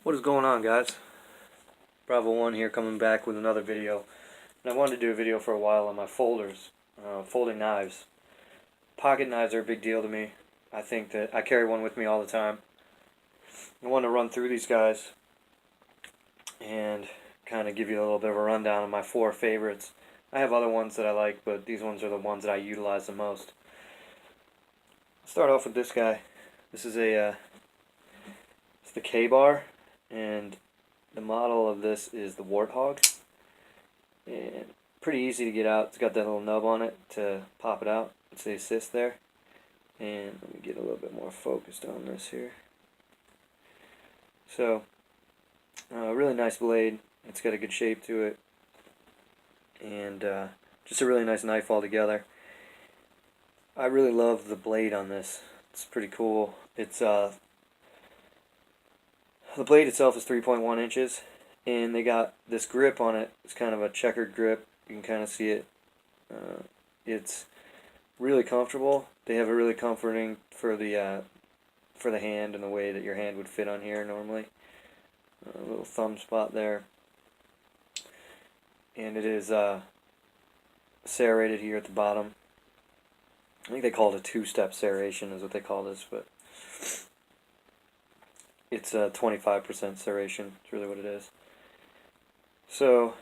What is going on, guys? Bravo 1 here, coming back with another video. And I wanted to do a video for a while on my folders, folding knives. Pocket knives are a big deal to me. I think that I carry one with me all the time. I want to run through these guys and kind of give you a little bit of a rundown of my 4 favorites. I have other ones that I like, but these ones are the ones that I utilize the most. I'll start off with this guy. This is it's the K-bar, and the model of this is the Warthog. And pretty easy to get out. It's got that little nub on it to pop it out. It's the assist there. And let me get a little bit more focused on this here. So, really nice blade. It's got a good shape to it. And just a really nice knife altogether. I really love the blade on this. It's pretty cool. It's the blade itself is 3.1 inches. And they got this grip on it. It's kind of a checkered grip. You can kind of see it. It's really comfortable. They have a really comforting for the hand and the way that your hand would fit on here normally. A little thumb spot there. And it is serrated here at the bottom. I think they call it a two-step serration is what they call this, but it's a 25% serration. It's really what it is. So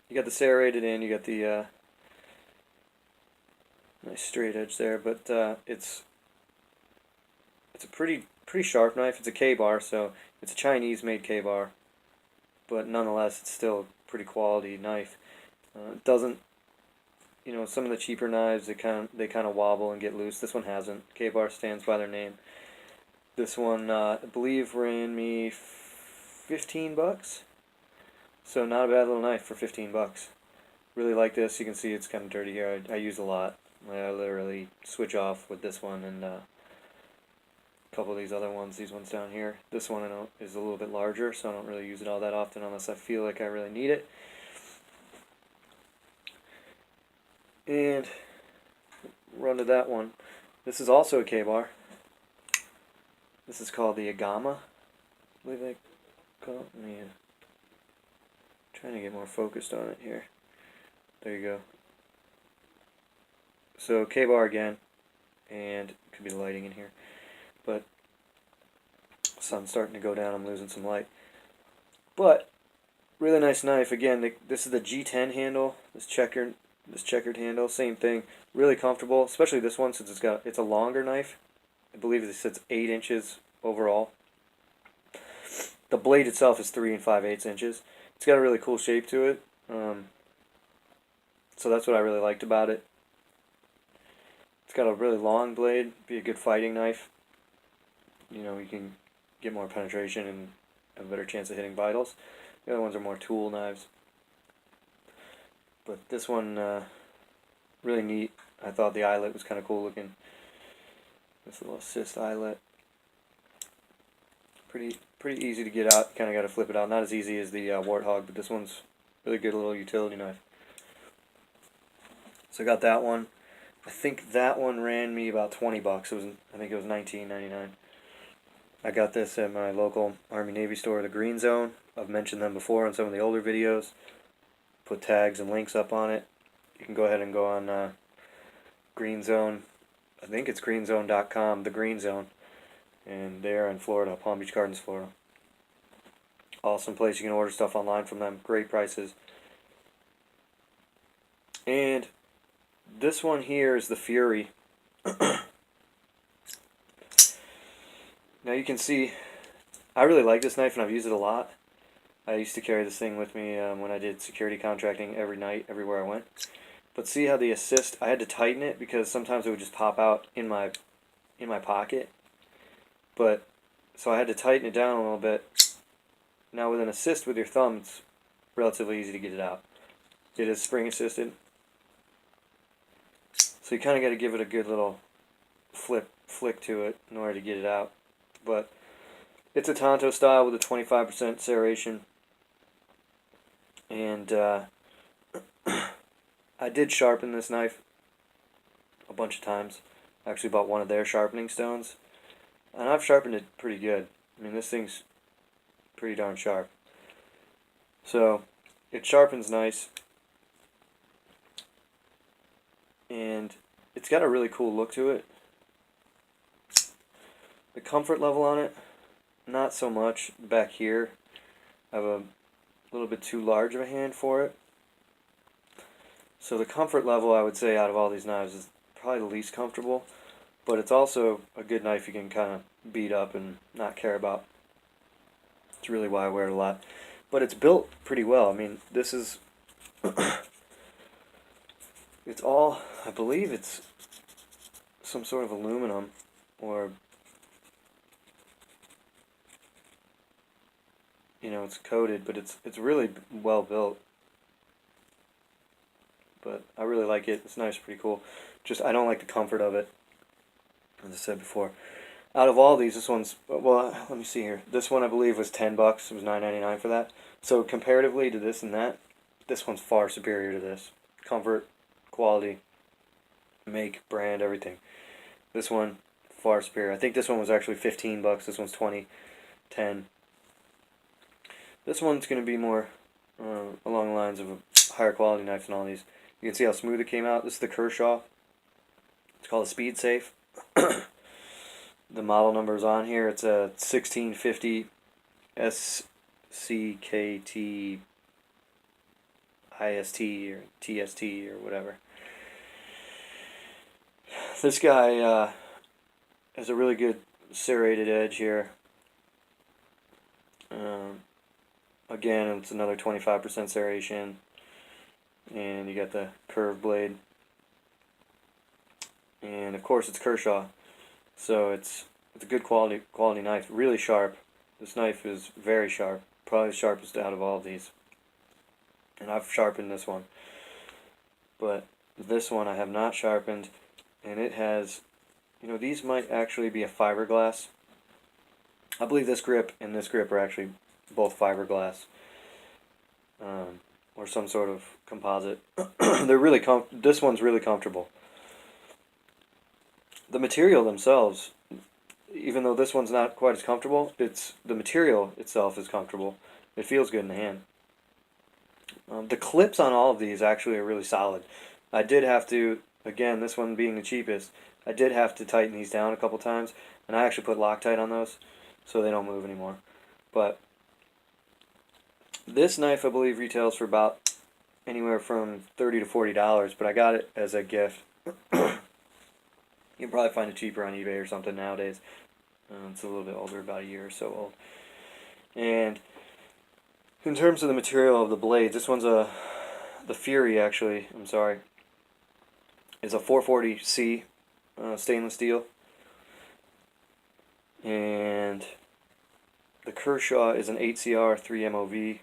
you got the serrated in, you got the nice straight edge there, but it's a pretty sharp knife. It's a K-bar, so it's a Chinese-made K-bar, but nonetheless, it's still a pretty quality knife. It doesn't, some of the cheaper knives they kind of wobble and get loose. This one hasn't. K-bar stands by their name. This one, I believe, ran me $15. So not a bad little knife for $15. Really like this. You can see it's kind of dirty here. I use a lot. I literally switch off with this one and a couple of these other ones. These ones down here. This one is a little bit larger, so I don't really use it all that often unless I feel like I really need it. And run to that one. This is also a K-bar. This is called the Agama. I believe they call it. Let me trying to get more focused on it here. There you go. So K-bar again, and it could be the lighting in here, but sun's starting to go down. I'm losing some light, but really nice knife. Again, this is the G10 handle. This checkered handle, same thing. Really comfortable, especially this one since it's a longer knife. I believe it sits 8 inches overall. The blade itself is 3 5/8 inches. It's got a really cool shape to it. So that's what I really liked about it. It's got a really long blade. Be a good fighting knife. You can get more penetration and have a better chance of hitting vitals. The other ones are more tool knives. But this one, really neat. I thought the eyelet was kind of cool looking. This little assist eyelet. Pretty easy to get out. Kind of got to flip it out. Not as easy as the Warthog, but this one's really good little utility knife. So I got that one. I think that one ran me about $20. I think it was $19.99. I got this at my local Army-Navy store, the Green Zone. I've mentioned them before in some of the older videos. Put tags and links up on it. You can go ahead and go on Green Zone. I think it's greenzone.com, the Green Zone. And they're in Florida, Palm Beach Gardens, Florida. Awesome place. You can order stuff online from them. Great prices. And this one here is the Fury. Now you can see, I really like this knife and I've used it a lot. I used to carry this thing with me when I did security contracting every night, everywhere I went. But see how the assist, I had to tighten it because sometimes it would just pop out in my pocket. But so I had to tighten it down a little bit. Now with an assist with your thumb, it's relatively easy to get it out. It is spring assisted. So you kind of got to give it a good little flick to it in order to get it out. But it's a Tonto style with a 25% serration. And I did sharpen this knife a bunch of times. I actually bought one of their sharpening stones. And I've sharpened it pretty good. I mean, this thing's pretty darn sharp. So it sharpens nice, and it's got a really cool look to it. The comfort level on it, not so much. Back here, I have a little bit too large of a hand for it. So the comfort level, I would say, out of all these knives is probably the least comfortable, but it's also a good knife you can kind of beat up and not care about. It's really why I wear it a lot. But it's built pretty well. I mean, this is... it's all... I believe it's some sort of aluminum, or... you know, it's coated, but it's really well built. But I really like it. This knife's pretty cool. Just, I don't like the comfort of it, as I said before. Out of all these, this one's, well, let me see here. This one I believe was $10. It was $9.99 for that. So comparatively to this and that, this one's far superior to this. Comfort, quality, make, brand, everything. This one, far superior. I think this one was actually $15. This one's 20, 10. This one's going to be more along the lines of a higher quality knife than all these. You can see how smooth it came out. This is the Kershaw. It's called a Speed Safe. The model number is on here. It's a 1650 SCKT IST or TST or whatever. This guy has a really good serrated edge here. Again, it's another 25% serration, and you got the curved blade, and of course it's Kershaw, so it's a good quality knife. Really sharp. This knife is very sharp, probably the sharpest out of all of these, and I've sharpened this one, but this one I have not sharpened, and it has, you know, these might actually be a fiberglass. I believe this grip and this grip are actually both fiberglass, or some sort of composite. They're really this one's really comfortable. The material themselves, even though this one's not quite as comfortable, the material itself is comfortable. It feels good in the hand. The clips on all of these actually are really solid. I did have to, again, this one being the cheapest, I did have to tighten these down a couple times, and I actually put Loctite on those so they don't move anymore. But this knife I believe retails for about anywhere from $30 to $40, but I got it as a gift. You can probably find it cheaper on eBay or something nowadays. It's a little bit older, about a year or so old. And in terms of the material of the blades, this one's the Fury actually, I'm sorry, is a 440C stainless steel. And the Kershaw is an 8CR 3MOV.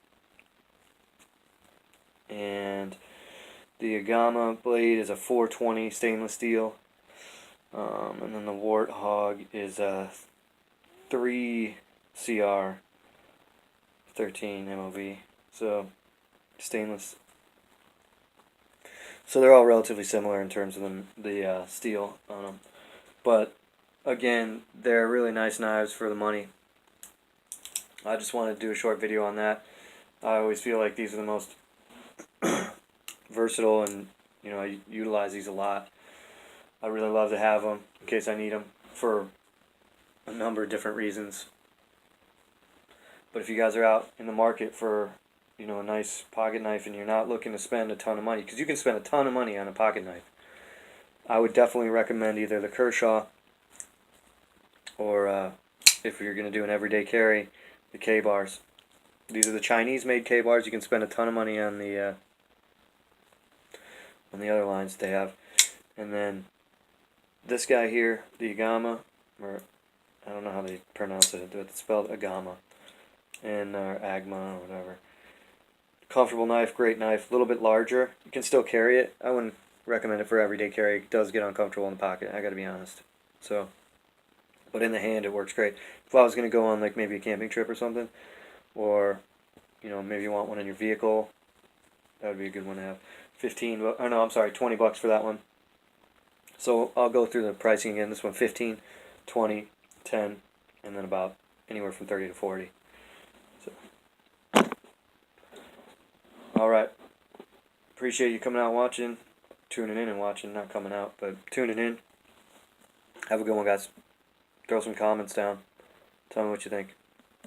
And the Agama blade is a 420 stainless steel. And then the Warthog is a 3CR 13 MOV. So stainless. So they're all relatively similar in terms of the steel on them. But again, they're really nice knives for the money. I just wanted to do a short video on that. I always feel like these are the most versatile, and you know, I utilize these a lot. I really love to have them in case I need them for a number of different reasons. But if you guys are out in the market for, you know, a nice pocket knife and you're not looking to spend a ton of money, because you can spend a ton of money on a pocket knife, I would definitely recommend either the Kershaw or if you're going to do an everyday carry, the K-bars. These are the Chinese-made K-bars. You can spend a ton of money on the other lines they have. And then this guy here, the Agama, or I don't know how they pronounce it, but it's spelled Agama, and Agma or whatever. Comfortable knife, great knife, a little bit larger. You can still carry it. I wouldn't recommend it for everyday carry. It does get uncomfortable in the pocket, I gotta be honest. So, but in the hand it works great. If I was gonna go on like maybe a camping trip or something, or you know, maybe you want one in your vehicle, that would be a good one to have. 20 bucks for that one. So I'll go through the pricing again. This one 15, 20, 10, and then about anywhere from 30 to 40. So, alright. Appreciate you coming out and watching. Tuning in and watching, not coming out, but tuning in. Have a good one, guys. Throw some comments down. Tell me what you think.